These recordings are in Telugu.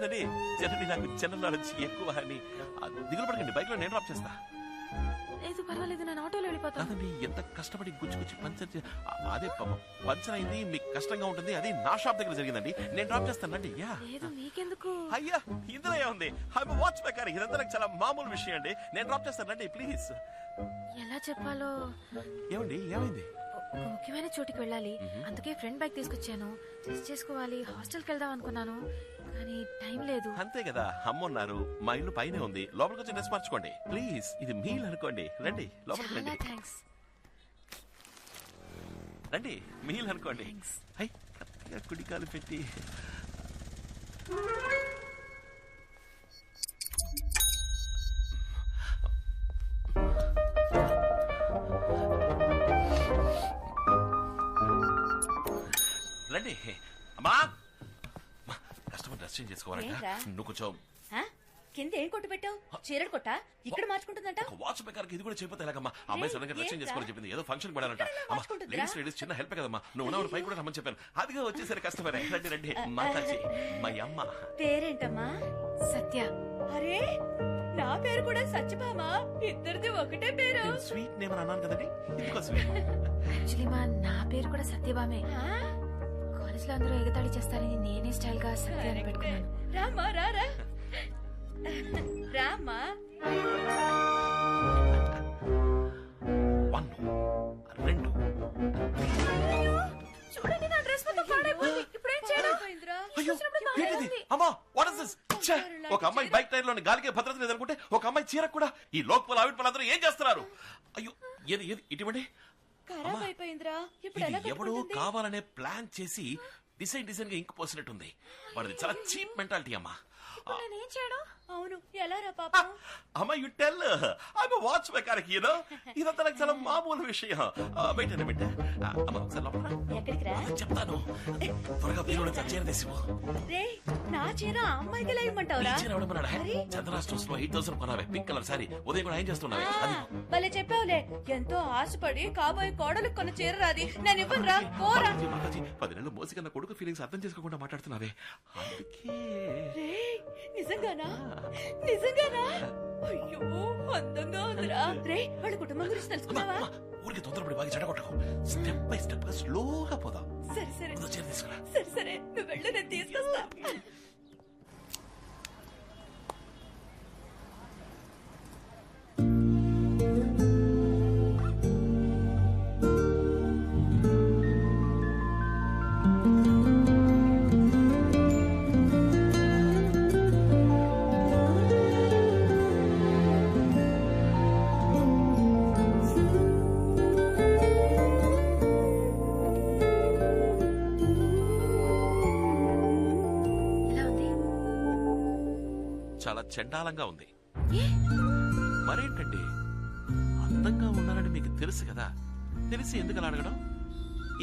జనరల్ నాకు జనరల్ నాలెడ్జ్ ఎక్కువ అని. దిగులు పడకండి, బైక్ లో నేను డ్రాప్ చేస్తా. లేదు పర్వాలేదు, నేను ఆటోలో వెళ్ళిపోతాను. అదండి ఎంత కష్టపడి గుచ్చి పంచర్ అదే పంచర్ అయింది, మీకు కష్టంగా ఉంటుంది. అది నా షాప్ దగ్గర జరిగిందండి, నేను డ్రాప్ చేస్తానండి. లేదు మీకెందుకు? అయ్యా ఇందులో ఏముంది, వాచ్ మెకానిక్, ఇదంతా నాకు చాలా మామూలు విషయం అండి. నేను డ్రాప్ చేస్తానండి ప్లీజ్. ఎలా చెప్పాలో. ఏమండి ఏమైంది? ఒక ముఖ్యమైన చోటికి వెళ్ళాలి, అందుకే ఫ్రెండ్ బైక్ తీసుకొచ్చాను. డ్రెస్ చేసుకోవాలి, హాస్టల్కి వెళ్దాం అనుకున్నాను కానీ టైం లేదు. అంతే కదా, అమ్మున్నారు, మా ఇల్లు పైనే ఉంది, లోపలికి వచ్చి డ్రెస్ మార్చుకోండి ప్లీజ్. ఇది మీల్ అనుకోండి, రండి లోపలికి రండి. థ్యాంక్స్. రండి మీల్ అనుకోండి. హై కరెక్ట్గా కుడికాలు పెట్టి రండి. అమ్మా కస్టమర్ డ్రెస్ చేంజ్ చేసుకోవాలంట. నువ్వు కొంచెం కింద ఏం కొట్టు పెట్టావు? చీరడు కొట్ట ఇక్కడ మార్చుకుంటుందంట. వాచ్ మెకానిక్ ఇది కూడా చెప్పితే ఎలాగమ్మా? అమ్మాయి సడన్ గా డ్రెస్ చేంజ్ చేసుకోవాలని చెప్పింది, ఏదో ఫంక్షన్ పడాలంట. లేడీస్ చిన్న హెల్ప్ కదమ్మా, నువ్వు ఉన్నవాడు పై కూడా రమ్మని చెప్పాను. అదిగా వచ్చేసరి కస్టమర్. రండి రండి. మాతాజీ మా అమ్మ పేరేంటమ్మా? సత్య. అరే నా పేరు కూడా సత్యభామ, ఇద్దరిది ఒకటే పేరు. స్వీట్ నేమ్ అని అన్నాను కదండి, ఇందుకో స్వీట్. యాక్చువల్లీ నా పేరు కూడా సత్యభామే. కాలేజ్ లో అందరూ ఎగతాళి చేస్తారని నేనే స్టైల్ గా సత్య అని పెట్టుకున్నాను. రామా రారా రామా. 1 2 చూడండి నా డ్రెస్ మొత్తం పాడైపోయింది. ఇప్పుడు ఏం చేయడం? అయ్యో ఏంటిది అమ్మా, వాట్ ఇస్ దిస్? ఒక అమ్మాయి బైక్ టైర్ లోని గాలికే భద్రత లేదనుకుంటే ఒక అమ్మాయి చీర కూడా ఈ లోకల్ ఆవిడ వాళ్ళందరూ ఏం చేస్తున్నారు? అయ్యో ఏది ఏది ఇటువంటి ఖరాబ్ అయిపోయిందిరా. ఇప్పుడు ఎలా ఎవడో కావాలనే ప్లాన్ చేసి డిజైన్ గా ఇంక్ పోసినట్టుంది. వాడిది చాలా చీప్ మెంటాలిటీ అమ్మా. నేనేం చేయడం? అవును ఎలా రా పాప? అమ్మా you tell I'm a watch mechanic you know. ఇదంతా నాకు చాలా మామూలు విషయం. వెయిట్ అన్న బిడ్డ. అమ్మా ఒకసారి లోపల ఎక్కడికి రా చెప్తాను. త్వరగా బీరులో చీర తీసిపో. రే నా చీర అమ్మాయికి ఎలా ఇమ్మంటావురా? చీర ఎవడమన్నాడా? చంద్ర స్టోర్స్ లో 8000 కొనావే, పింక్ కలర్ సారీ. ఉదయం కూడా ఏం చేస్తున్నావే? అది భలే చెప్పావులే. ఎంతో ఆశపడి కాబోయే కోడలు కొన్న చీర రాది, నేను ఇవ్వను రా. పోరా. 10 నెలలు మోసి కన్నా కొడుకు ఫీలింగ్స్ అర్థం చేసుకోకుండా మాట్లాడుతున్నావే, అందుకే. నిజంగానా? నిజంగానా? అయ్యో అందంగా ఉందిరా. రే వాళ్ళ కుటుంబం గురించి తెలుసుకున్నావా? ఊరికి తొందరపడి బాగా చెడగొట్టకు. స్టెప్ బై స్టెప్ గా స్లోగా పోదాం. సరే సరే చీర తీసుకురా. సరే సరే నువ్వు వెళ్ళు, నేను తీసుకొస్తా. చాలా చండాలంగా ఉంది. మరేంటండి, అందంగా ఉన్నారని మీకు తెలుసు కదా, తెలిసి ఎందుకు అలా అడగడం?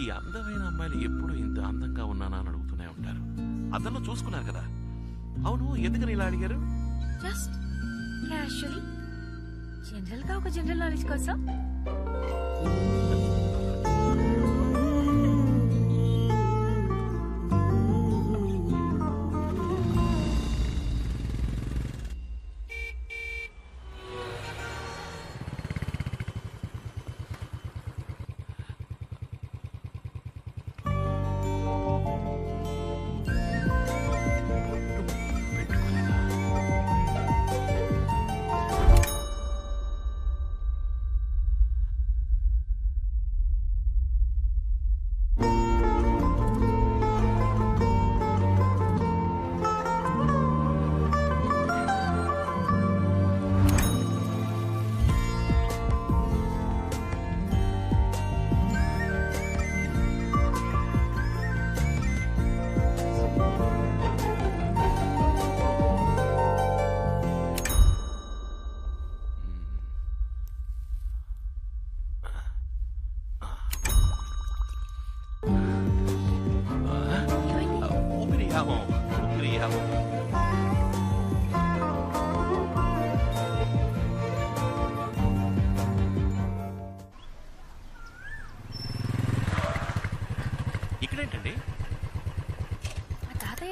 ఈ అందమైన అమ్మాయిలు ఎప్పుడు ఇంత అందంగా ఉన్నానా అని అడుగుతూనే ఉంటారు. అతను చూసుకున్నారు కదా. అవును, ఎందుకని ఇలా అడిగారు? జస్ట్ క్యాషువల్లీ, జనరల్ గా ఒక జనరల్ నాలెడ్జ్ కోసం.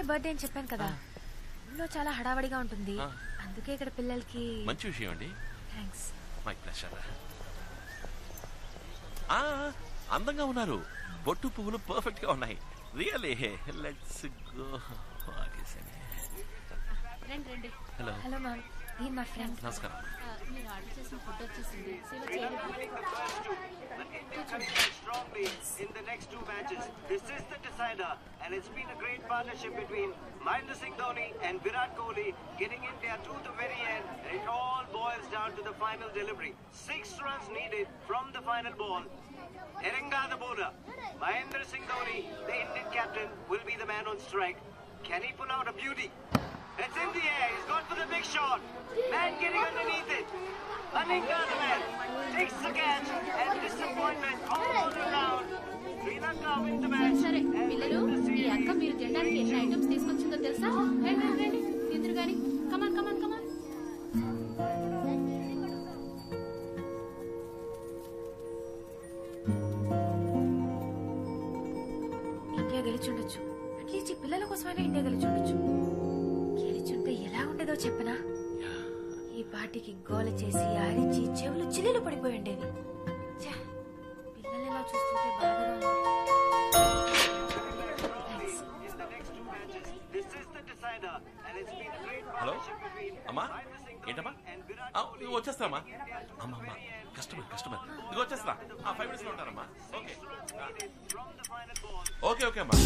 బర్త్డే అని చెప్పాను కదా, ఊళ్ళో చాలా హడావడిగా ఉంటుంది, అందుకే ఇక్కడ పిల్లలకి. మంచి విషయం అండి. థ్యాంక్స్. My pleasure. అందంగా ఉన్నారు, బొట్టు పువ్వులు పర్ఫెక్ట్ గా ఉన్నాయి. Really let's go. Hello hello ma'am, నేను మా ఫ్రెండ్. నమస్కారం. మీరు ఆర్డర్ చేసిన ఫుడ్ వచ్చేసింది. Strongly in the next two matches. This is the decider, and it's been a great partnership between Mahendra Singh Dhoni and Virat Kohli, getting India to the very end. And it all boils down to the final delivery. 6 runs needed from the final ball. Eranga the bowler, Mahendra Singh Dhoni, the Indian captain, will be the man on strike. Can he pull out a beauty? It's in the air. He's gone for the big shot. Man getting underneath it. Aninga the man takes the catch, and disappointment all around. Sri Lanka win the match. సరే పిల్లలు, ఈ అక్క మీరు తినడానికి ఎన్ని ఐటమ్స్ తీసుకొచ్చిందో తెలుసా? రండి రండి తిందురు గాని. కమాన్ కమాన్ కమాన్. ఇండియా గెలిచుండొచ్చు, అట్లీస్ట్ ఈ పిల్లల కోసమైనా ఇండియా గెలిచుండొచ్చు. గెలిచుంటే ఎలా ఉండేదో చెప్పనా? ఈ పార్టీకి గోల చేసి అరిచి చెవులు చిల్లులు పడిపోయి ఉండేవి. పిల్లలు ఎలా చూస్తుంటే బాధగా ఉంది. హలో అమ్మా, ఏంటమ్మా? వచ్చేస్తామా? అమ్మా అమ్మా, కస్టమర్ ఇది వచ్చేస్తా. 5 minutes లో ఉంటారమ్మా. ఓకే ఓకే అమ్మా.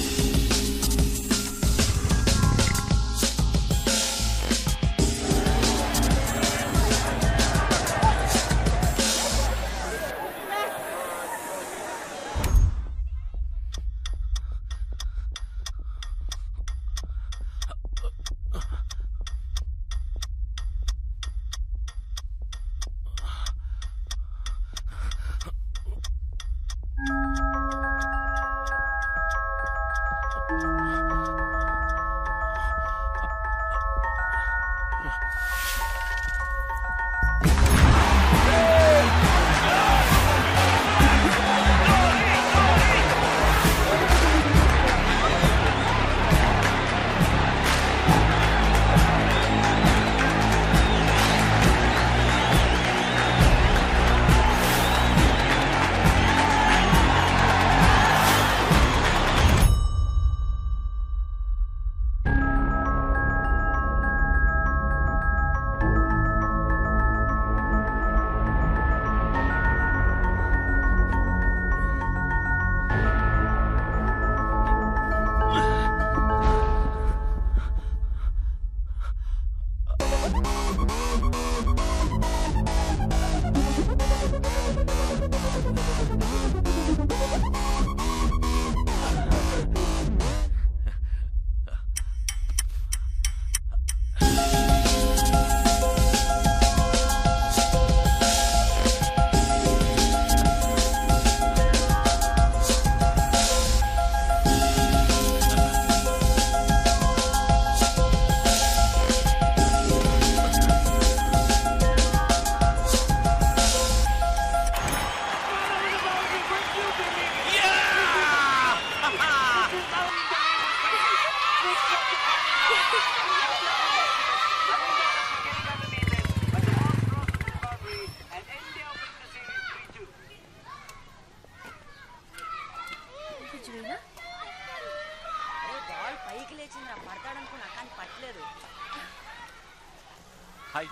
హాయ్.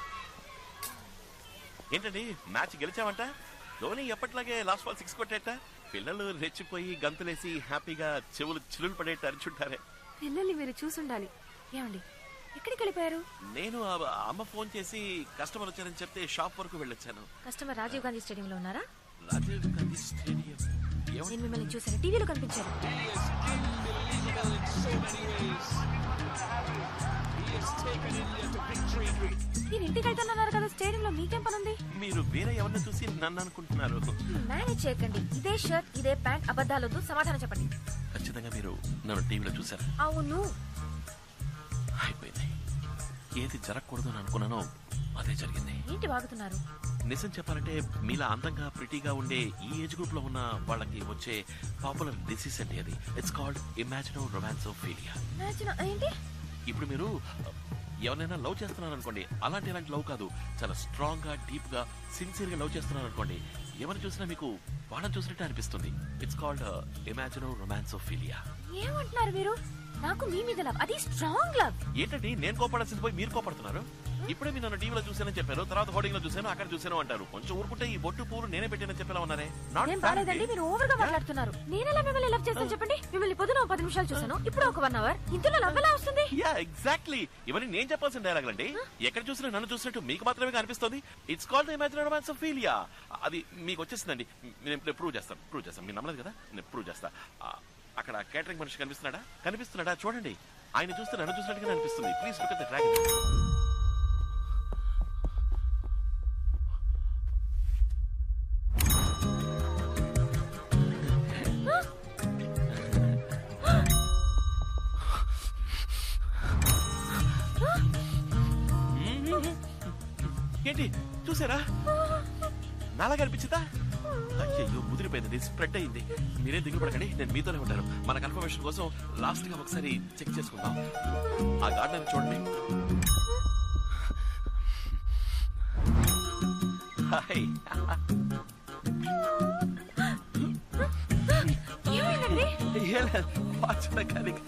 ఏంటండి మ్యాచ్ గెలిచామంట? ధోని ఎప్పట్లాగే లాస్ట్ బాల్ 6 కొట్టేట. పిల్లలు రెచ్చిపోయి గంతులేసి హ్యాపీగా చెవులు చిల్లులు పడేట అరిచుంటారే. పిల్లల్ని మీరు చూసుండాలి. ఏమండి ఎక్కడికి వెళ్ళిపోయారు? నేను అమ్మ ఫోన్ చేసి కస్టమర్ వచ్చారని చెప్తే షాప్ వరకు వెళ్ళొచ్చాను. కస్టమర్ రాజీవ్ గాంధీ స్టేడియం లో ఉన్నారా? రాజీవ్ గాంధీ స్టేడియం? నేను మిమ్మల్ని చూసాను, టీవీలో కనిపించారు. మీరు ఇంటికి వెళ్తున్నారు కదా, స్టేడియంలో మీకేం పని ఉంది? మీరు వేరే ఎవరిని చూసి నన్ను అనుకుంటున్నారు. మేనేజ్ చేయకండి. ఇదే షర్ట్, ఇదే ప్యాంట్, అబద్ధాలొద్దు, సమాధానం చెప్పండి. ఖచ్చితంగా మీరు నన్ను టీవీలో చూసారు? అవును. అయిపోయింది. ఏది జరగకూడదు అని అనుకున్నానో అదే జరిగింది. ఏంటి వాగుతున్నారు? నిజం చెప్పాలంటే మీలా అందంగా ప్రిటీగా ఉండే ఈ ఏజ్ గ్రూప్ లో ఉన్న వాళ్ళకి వచ్చే పాపులర్ డిసీజ్ అంటే అది. It's called imagino romansophilia. ఏంటి? ఇప్పుడు మీరు ఎవరైనా లవ్ చేస్తున్నారు అనుకోండి, అలాంటి లవ్ కాదు, చాలా స్ట్రాంగ్ గా డీప్ గా సిన్సియర్ గా లవ్ చేస్తున్నారు అనుకోండి, ఎవరిని చూసినా మీకు వాళ్ళని చూసినట్టే అనిపిస్తుంది. It's called imagino romansophilia. ఏమంటున్నారు మీరు? నాకు మీ మీద లవ్, అది స్ట్రాంగ్ లవ్. ఏంటండి నేను కోపడాల్సింది పోయి మీరు కోపడుతున్నారు? ఇప్పుడే మీరు నన్ను టీవీలో చూసానని చెప్పారు, తర్వాత హోర్డింగ్ లో చూసాను, అక్కడ చూసాను అంటారు. కొంచెం ఊరుకుంటే ఈ బొట్టు పూలు నేనే పెట్టానని చెప్పేలా ఉన్నారే. నేను బాలేదండి, మీరు ఓవర్ గా మాట్లాడుతున్నారు. నేనెలా మిమ్మల్ని లవ్ చేస్తాను చెప్పండి? మిమ్మల్ని పొద్దున 10 నిమిషాలు చూసాను, ఇప్పుడు ఒక 1 అవర్. ఇంతలో లవ్ ఎలా వస్తుంది? యా ఎగ్జాక్ట్లీ, ఇవన్నీ నేను చెప్పాల్సిన డైలాగ్ అండి. ఎక్కడ చూసినా నన్ను చూసినట్టు మీకు మాత్రమే కనిపిస్తుంది. It's called imaginary romansophilia. అది మీకు వచ్చేసిందండి. నేను ప్రూవ్ చేస్తాను. మీరు నమ్మలేదు కదా, నేను ప్రూవ్ చేస్తా. అక్కడ కేటరింగ్ మనిషి కనిపిస్తున్నాడా చూడండి. ఆయన చూస్తే నన్ను చూసినట్టుగా అనిపిస్తుంది. Please look at the dragon. ఏంటి చూసారా? నాలాగా అనిపించిందా? అయ్యో ముదిరిపోయింది, స్ప్రెడ్ అయింది. మీరే దిగులు పడకండి, నేను మీతోనే ఉంటాను. మన కన్ఫర్మేషన్ కోసం లాస్ట్ గా ఒకసారి చెక్ చేసుకుందాం. ఆ గార్డెన్ చూడండి. హాయ్. వాచ్ మెకానిక్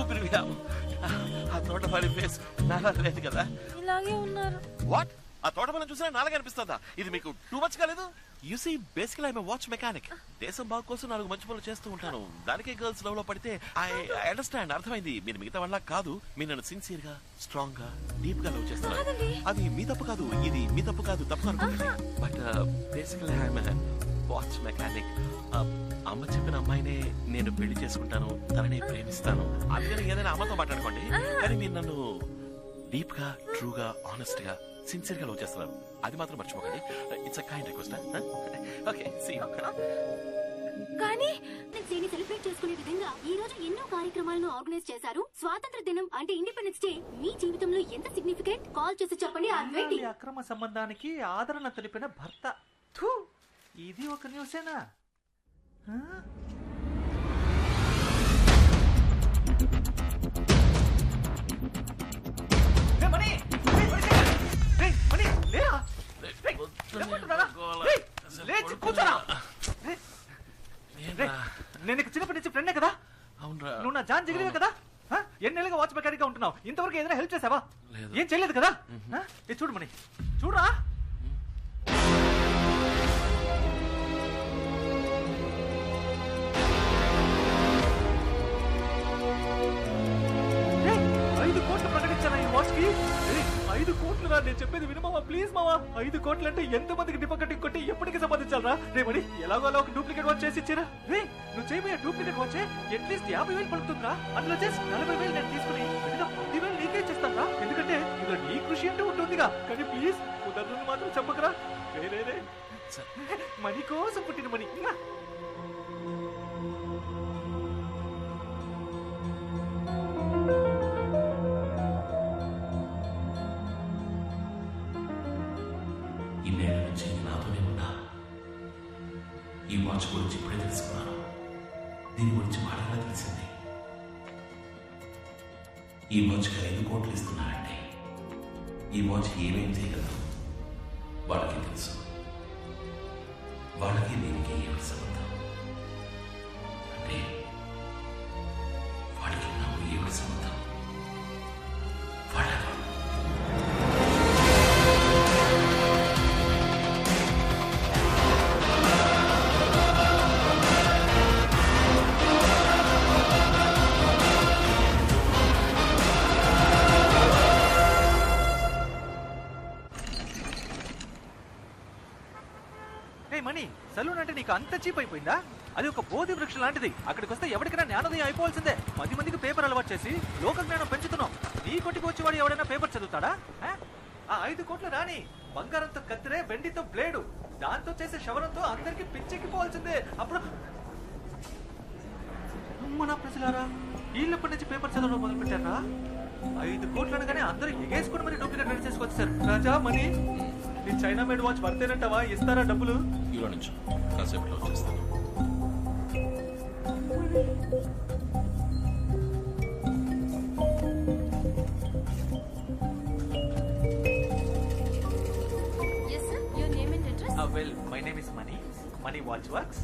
ఊపిరి వ్యాము. ఆ తోటమాలి ఫేస్ నాలా లేదు కదా. ఇలాగే ఉన్నారు. వాట్? ఆ తోటమాలని చూసినా నాలుగు అనిపిస్తుందా? ఇది మీకు టూ మచ్ కాలేదు? యు సీ బేసికల్ ఐఎమ్ వాచ్ మెకానిక్. దేశం బాగు కోసం 4 మంచి పనులు చేస్తూ ఉంటాను. దానికే గర్ల్స్ లవ్ లో పడితే ఐ అండర్స్టాండ్, అర్థమైంది. మీరు మిగతా వాళ్ళ కాదు, మీరు నన్ను సిన్సియర్ గా స్ట్రాంగ్ గా డీప్ గా లవ్ చేస్తున్నారు. అది మీ తప్పు కాదు, ఇది మీ తప్పు కాదు, తప్పు అనుకోండి. బట్ బేసికల్ ఐఎమ్ వాచ్ మెకానిక్. అమ్మ చెప్పిన అమ్మాయినే నేను పెళ్లి చేసుకుంటాను, తనని ప్రేమిస్తాను. అందుకని ఏదైనా అమ్మతో మాట్లాడుకోండి. కానీ మీరు నన్ను డీప్ గా ట్రూ గా ఆనెస్ట్ గా సిన్సియర్ గా లవ్ చేస్తున్నారు. అది మాత్రం మర్చిపోకండి. It's a kind request. Okay see you. కానీ డేని సెలబ్రేట్ చేసుకునే విధంగా ఈ రోజు ఎన్నో కార్యక్రమాలను ఆర్గనైజ్ చేశారు. స్వాతంత్ర దినం అంటే ఇండిపెండెన్స్ డే మీ జీవితంలో ఎంత సిగ్నిఫికెంట్? కాల్ చేసి చెప్పండి. ఈ అక్రమ సంబంధానికి ఆదరణ తెలిపిన భర్త. థూ, ఇది ఒక న్యూసేనా? నేను చిన్నప్పటి నుంచి ఫ్రెండే కదా. నువ్వు నా జాన్ జిగిరివే కదా. ఎన్నేళ్ళుగా వాచ్ మెకానిక్ గా ఉంటున్నావు, ఇంతవరకు ఏదైనా హెల్ప్ చేసావా? ఏం చేయలేదు కదా. చూడు మణి, చూడరా. వాచ్ కి 5 కోట్లు రా. నేను చెప్పేది వినమావా, ప్లీజ్ మావా. 5 కోట్లు అంటే ఎంత మందికి డిపాజిట్ కొట్టి ఎప్పటికి సంపాదించాలరా? రేమని ఎలాగో అలా ఒక డూప్లికేట్ వాచ్ చేసి ఇచ్చారా? రే నువ్వు చేయబోయే డూప్లికేట్ వాచ్ అట్లీస్ట్ 50,000 పడుతుందిరా. అందులో చేసి 40,000 నేను తీసుకుని 10,000 నీకే చేస్తాను రా. ఎందుకంటే ఇందులో నీ కృషి అంటూ ఉంటుందిగా. కానీ ప్లీజ్ కుదరదు మాత్రం చెప్పకరా. రే మనీ కోసం పుట్టిన మనీ. ఇన్నేళ్ళ నుంచి నాతోనే ఉన్నా. ఈ వాచ్ గురించి ఇప్పుడే తెలుసుకున్నాను. దీని గురించి బాగా తెలిసింది. ఈ వాచ్కి 5 కోట్లు ఇస్తున్నారంటే ఈ వాచ్ ఏమేం చేయగలదు వాళ్ళకి తెలుసు. వాళ్ళకి దీనికి ఏమి సంబంధం? అంటే వాళ్ళకి నాకు ఏమి సంబంధం? వాళ్ళకు మనీ. సలూన్ అంటే నీకు అంత చీప్ అయిపోయిందా? అది ఒక బోధి వృక్షం లాంటిది. అక్కడికి వస్తే ఎవరికైనా జ్ఞానోదయం అయిపోవాల్సిందే. 10 మందికి పేపర్ అలవాటు చేసి లోక జ్ఞానం పెంచుతున్నావు. నీ కొట్టుకు వచ్చేవాడు ఎవడైనా పేపర్ చదువుతాడా? ఆ 5 కోట్లు రాని బంగారంతో కత్తిరే, వెండితో బ్లేడు, దాంతో చేసే శవరంతో అందరికి పిచ్చెక్కిపోవాల్సిందే. అప్పుడు మన ప్రజలారా వీళ్ళప్పటి నుంచి పేపర్ చదవడం మొదలు పెట్టారా? 5 కోట్లు అనగానే అందరూ ఎగేసుకుని మరి డూప్లికేట్ రెడీ చేసుకొచ్చారు. రాజా మనీ, నీ చైనా మేడ్ వాచ్ వర్తేనంటావా? ఇస్తారా డబ్బులు? ఇలా నుంచి కాసేపట్లో వచ్చేస్తాను. Well my name is money watch works